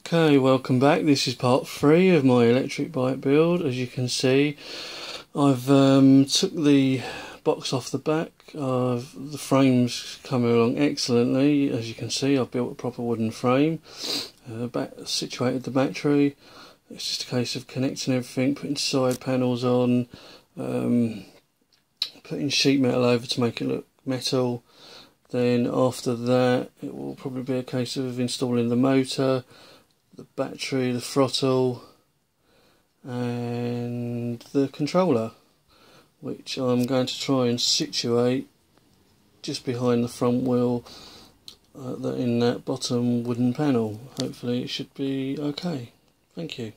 Okay, welcome back. This is part 3 of my electric bike build. As you can see, I've took the box off the back. The frame's coming along excellently. As you can see, I've built a proper wooden frame, situated the battery. It's just a case of connecting everything, putting side panels on, putting sheet metal over to make it look metal. Then after that, it will probably be a case of installing the motor, the battery, the throttle and the controller, which I'm going to try and situate just behind the front wheel in that bottom wooden panel. Hopefully it should be okay. Thank you.